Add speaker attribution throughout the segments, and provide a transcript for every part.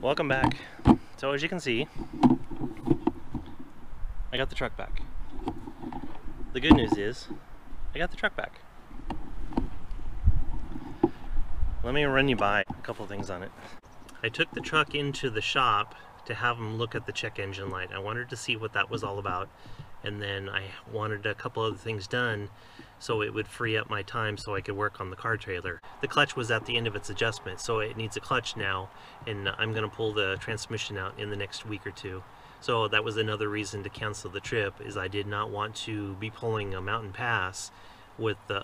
Speaker 1: Welcome back. So as you can see, I got the truck back. The good news is, I got the truck back. Let me run you by a couple of things on it. I took the truck into the shop to have them look at the check engine light. I wanted to see what that was all about, and then I wanted a couple other things done so it would free up my time so I could work on the car trailer. The clutch was at the end of its adjustment, so it needs a clutch now, and I'm going to pull the transmission out in the next week or two. So that was another reason to cancel the trip, is I did not want to be pulling a mountain pass with the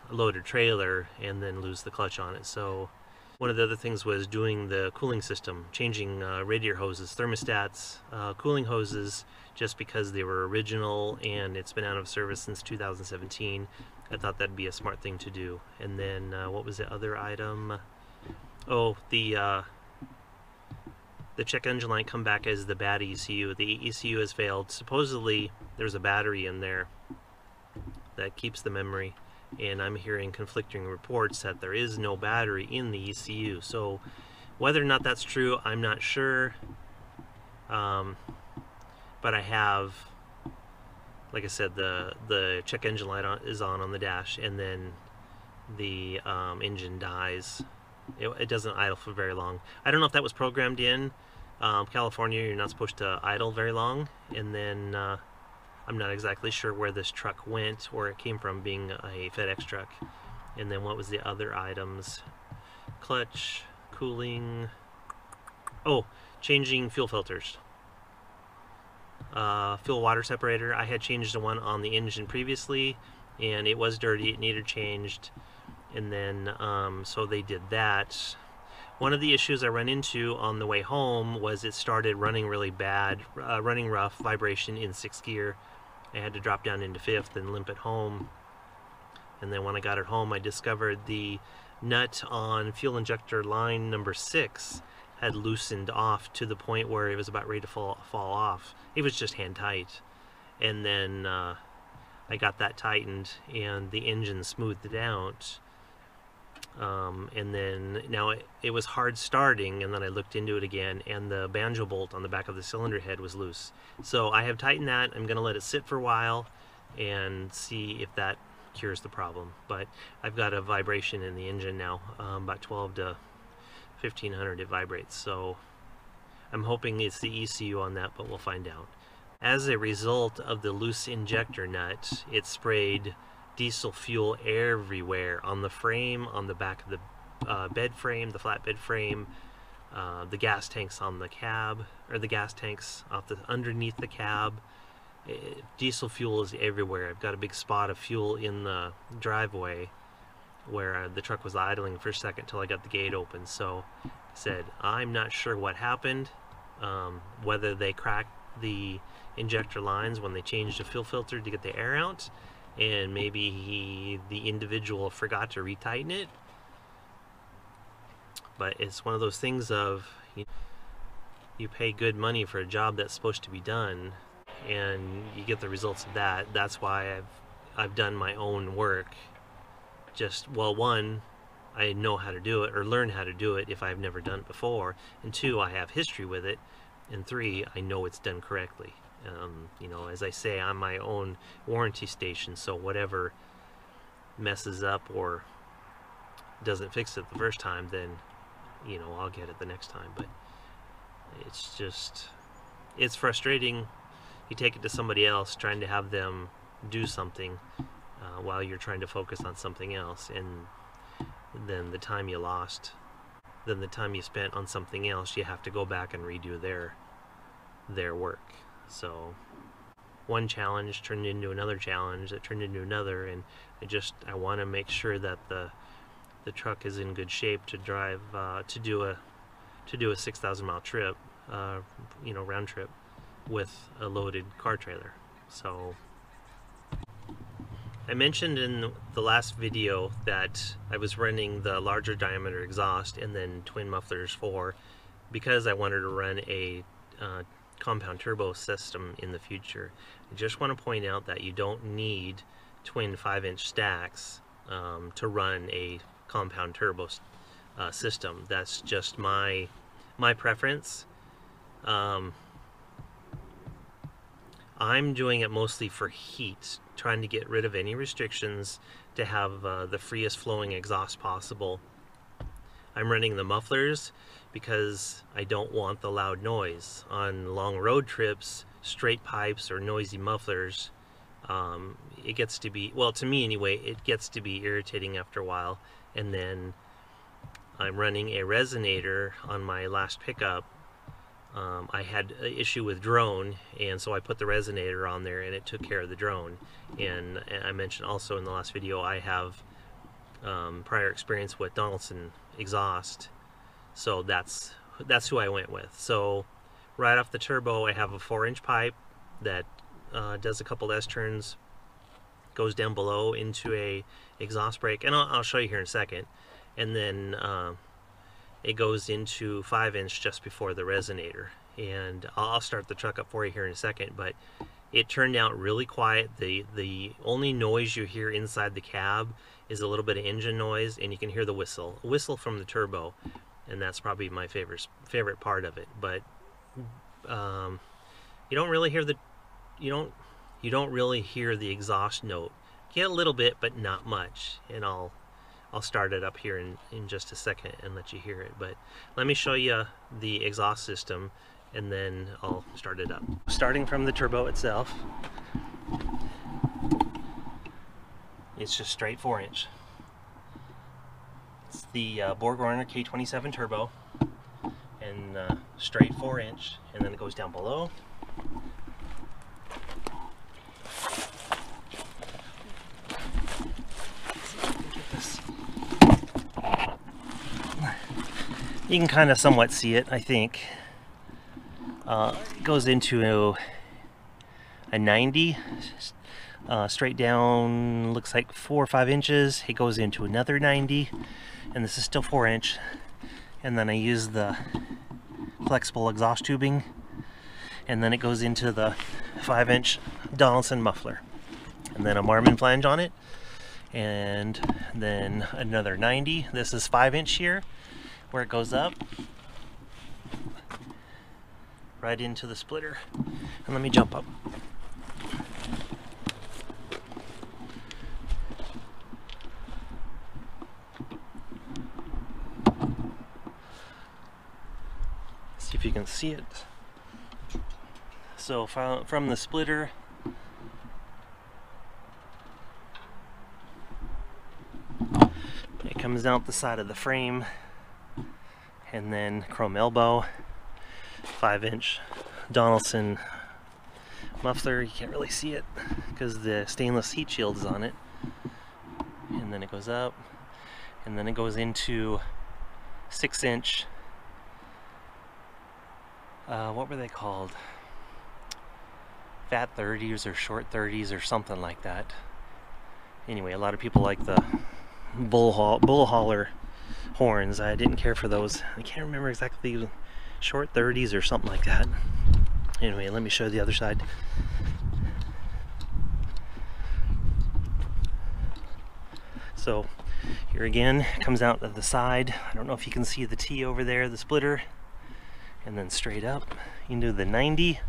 Speaker 1: loaded trailer and then lose the clutch on it. So one of the other things was doing the cooling system, changing radiator hoses, thermostats, cooling hoses, just because they were original and it's been out of service since 2017. I thought that'd be a smart thing to do. And then what was the other item? Oh, the check engine light come back as the bad ECU. The ECU has failed. Supposedly there's a battery in there that keeps the memory, and I'm hearing conflicting reports that there is no battery in the ECU. So whether or not that's true, I'm not sure. But I have, like I said, the check engine light is on the dash, and then the engine dies. It doesn't idle for very long. I don't know if that was programmed in. California, you're not supposed to idle very long, and then I'm not exactly sure where this truck went or it came from, being a FedEx truck. And then what was the other items? Clutch, cooling, oh, changing fuel filters. Fuel water separator, I had changed the one on the engine previously and it was dirty, it needed changed, and then so they did that. One of the issues I ran into on the way home was it started running really bad, running rough, vibration in 6th gear. I had to drop down into 5th and limp it home. And then when I got it home, I discovered the nut on fuel injector line number 6 had loosened off to the point where it was about ready to fall off. It was just hand tight. And then I got that tightened and the engine smoothed it out. And then now it was hard starting, and then I looked into it again and the banjo bolt on the back of the cylinder head was loose. So I have tightened that. I'm going to let it sit for a while and see if that cures the problem. But I've got a vibration in the engine now, about 12 to 1500 it vibrates. So I'm hoping it's the ECU on that, but we'll find out. As a result of the loose injector nut, it sprayed diesel fuel everywhere, on the frame, on the back of the bed frame, the flatbed frame, the gas tanks on the cab, or the gas tanks underneath the cab. Diesel fuel is everywhere. I've got a big spot of fuel in the driveway where the truck was idling for a second till I got the gate open. So I said, I'm not sure what happened, whether they cracked the injector lines when they changed the fuel filter to get the air out, and maybe the individual forgot to retighten it. But it's one of those things of, you pay good money for a job that's supposed to be done and you get the results of that. That's why I've done my own work. Just, well, one, I know how to do it, or learn how to do it if I've never done it before, and two, I have history with it, and three, I know it's done correctly. As I say, I'm my own warranty station, so whatever messes up or doesn't fix it the first time, then I'll get it the next time. But it's frustrating. You take it to somebody else, trying to have them do something while you're trying to focus on something else, and then the time you lost, then the time you spent on something else, you have to go back and redo their work. So one challenge turned into another challenge that turned into another, and I want to make sure that the truck is in good shape to drive to do a 6,000-mile trip, round trip with a loaded car trailer. So I mentioned in the last video that I was running the larger diameter exhaust and then twin mufflers because I wanted to run a compound turbo system in the future. I just want to point out that you don't need twin 5-inch stacks to run a compound turbo system. That's just my my preference. I'm doing it mostly for heat, trying to get rid of any restrictions to have the freest flowing exhaust possible. I'm running the mufflers because I don't want the loud noise. On long road trips, straight pipes or noisy mufflers, it gets to be, well, to me anyway, it gets to be irritating after a while. And then I'm running a resonator on my last pickup. I had an issue with drone, and so I put the resonator on there and it took care of the drone. And I mentioned also in the last video I have prior experience with Donaldson exhaust, so that's who I went with. So right off the turbo I have a 4-inch pipe that does a couple S turns, goes down below into a exhaust brake, and I'll show you here in a second, and then it goes into 5-inch just before the resonator. And I'll start the truck up for you here in a second, but it turned out really quiet. The only noise you hear inside the cab is a little bit of engine noise, and you can hear the whistle from the turbo, and that's probably my favorite part of it. But you don't really hear you don't really hear the exhaust note. You get a little bit, but not much. And I'll start it up here in just a second and let you hear it. But let me show you the exhaust system, and then I'll start it up. Starting from the turbo itself, it's just straight 4-inch. It's the BorgWarner K27 turbo, and straight 4-inch, and then it goes down below. You can kind of somewhat see it, I think. It goes into a 90, straight down, looks like 4 or 5 inches. It goes into another 90, and this is still 4-inch. And then I use the flexible exhaust tubing, and then it goes into the 5-inch Donaldson muffler. And then a Marmon flange on it, and then another 90. This is 5-inch here, where it goes up right into the splitter. And let me jump up. See if you can see it. So from the splitter, it comes out the side of the frame, and then chrome elbow, 5-inch Donaldson muffler. You can't really see it because the stainless heat shield is on it. And then it goes up, and then it goes into 6-inch, what were they called? Fat 30s or short 30s or something like that. Anyway, a lot of people like the bull hauler horns. I didn't care for those. I can't remember exactly, short 30s or something like that. Anyway, let me show you the other side. So here again, it comes out of the side. I don't know if you can see the T over there, the splitter, and then straight up into the 90,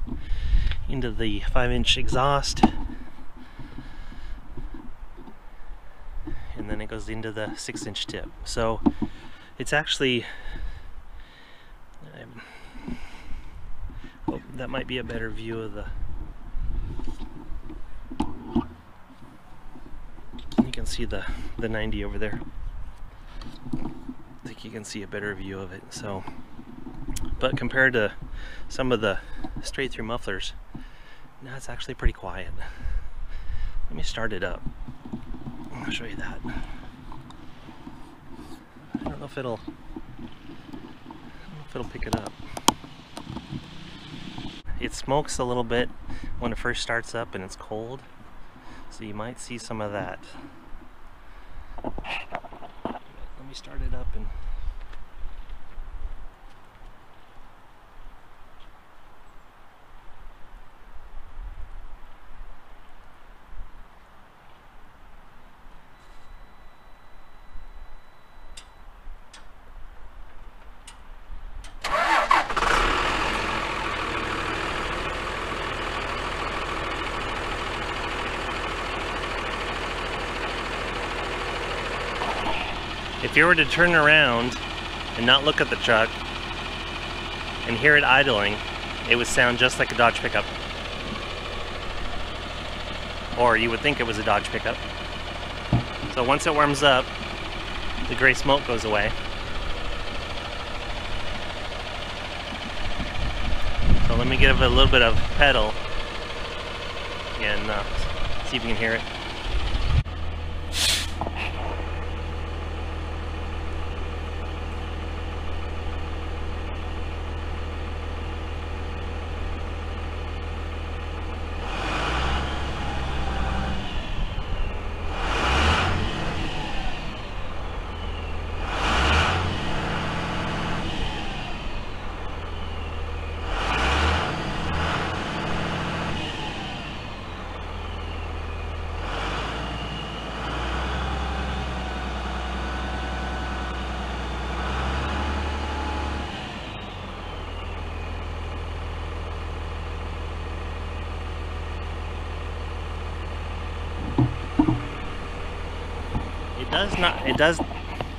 Speaker 1: into the 5-inch exhaust, and then it goes into the 6-inch tip. So it's actually, oh, that might be a better view of the, you can see the 90 over there. I think you can see a better view of it. So, but compared to some of the straight through mufflers, now it's actually pretty quiet. Let me start it up. I'll show you that. I don't know if it'll pick it up. It smokes a little bit when it first starts up and it's cold, so you might see some of that. Let me start it up and If you were to turn around and not look at the truck and hear it idling, it would sound just like a Dodge pickup. Or you would think it was a Dodge pickup. So once it warms up, the gray smoke goes away. So let me give it a little bit of pedal and see if you can hear it.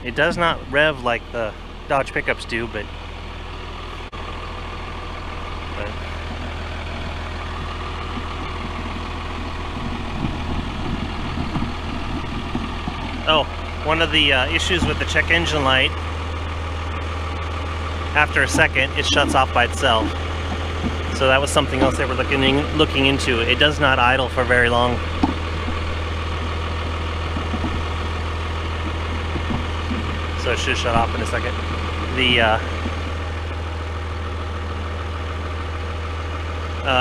Speaker 1: It does not rev like the Dodge pickups do, but oh, one of the issues with the check engine light, after a second it shuts off by itself. So that was something else they were looking into. It does not idle for very long. So it should shut off in a second. The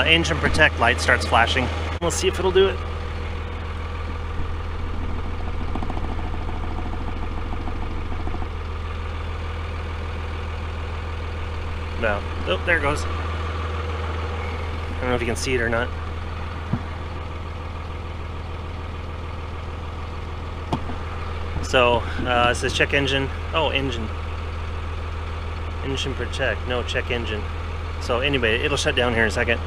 Speaker 1: engine protect light starts flashing. We'll see if it'll do it. No. Oh, there it goes. I don't know if you can see it or not. So, it says check engine. Oh, engine. Engine protect. No, check engine. So anyway, it'll shut down here in a second.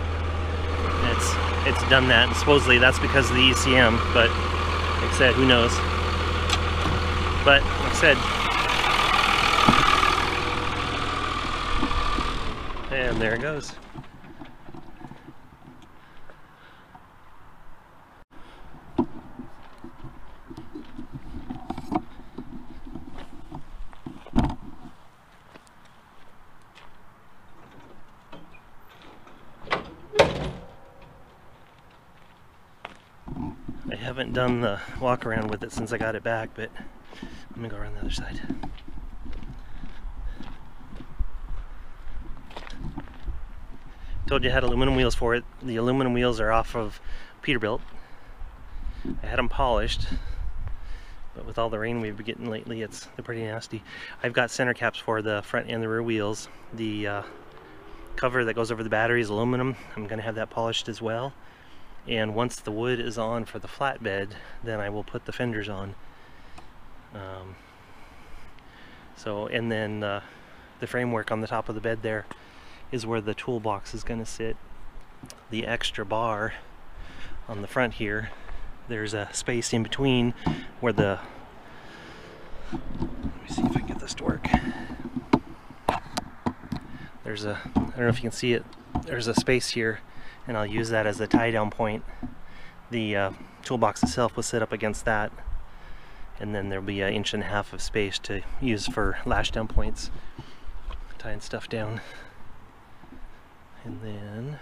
Speaker 1: It's done that, and supposedly that's because of the ECM, but like I said, who knows. But like I said, and there it goes. I haven't done the walk around with it since I got it back, but let me go around the other side. Told you I had aluminum wheels for it. The aluminum wheels are off of Peterbilt. I had them polished, but with all the rain we've been getting lately, they're pretty nasty. I've got center caps for the front and the rear wheels. The cover that goes over the battery is aluminum. I'm going to have that polished as well. And once the wood is on for the flatbed, then I will put the fenders on. And then the framework on the top of the bed there is where the toolbox is going to sit. The extra bar on the front here, there's a space in between where the, let me see if I can get this to work. There's a, I don't know if you can see it, there's a space here, and I'll use that as a tie down point. The toolbox itself will sit up against that, and then there'll be 1.5 inches of space to use for lash down points, tying stuff down. And then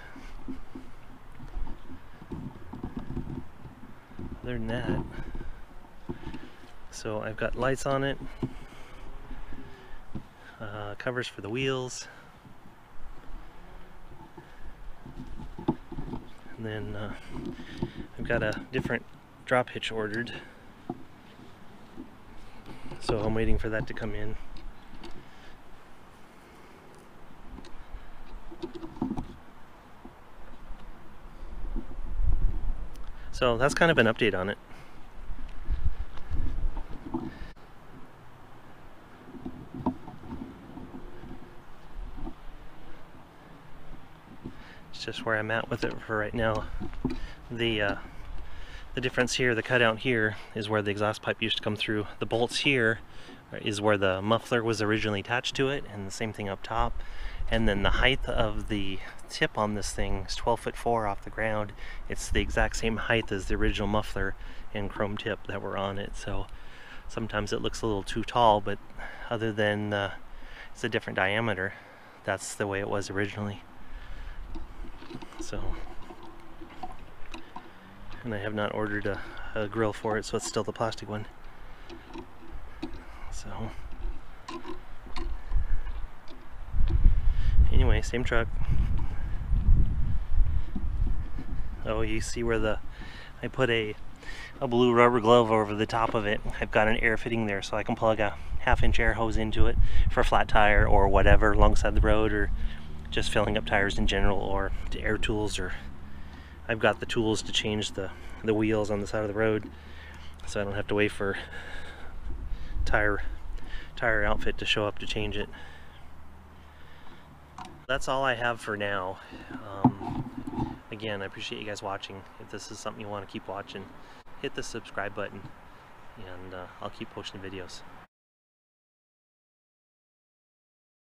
Speaker 1: other than that, so I've got lights on it, covers for the wheels, and then I've got a different drop hitch ordered, so I'm waiting for that to come in. So that's kind of an update on it. It's just where I'm at with it for right now. The difference here, the cutout here, is where the exhaust pipe used to come through. The bolts here is where the muffler was originally attached to it, and the same thing up top. And then the height of the tip on this thing is 12'4" off the ground. It's the exact same height as the original muffler and chrome tip that were on it. So sometimes it looks a little too tall, but other than it's a different diameter, that's the way it was originally. So, and I have not ordered a grill for it, so it's still the plastic one. So anyway, same truck. Oh, you see where I put a blue rubber glove over the top of it. I've got an air fitting there, so I can plug a 1/2-inch air hose into it for a flat tire or whatever alongside the road, or just filling up tires in general, or to air tools, or I've got the tools to change the wheels on the side of the road, so I don't have to wait for tire outfit to show up to change it. That's all I have for now. Again, I appreciate you guys watching. If this is something you want to keep watching, hit the subscribe button, and I'll keep posting videos.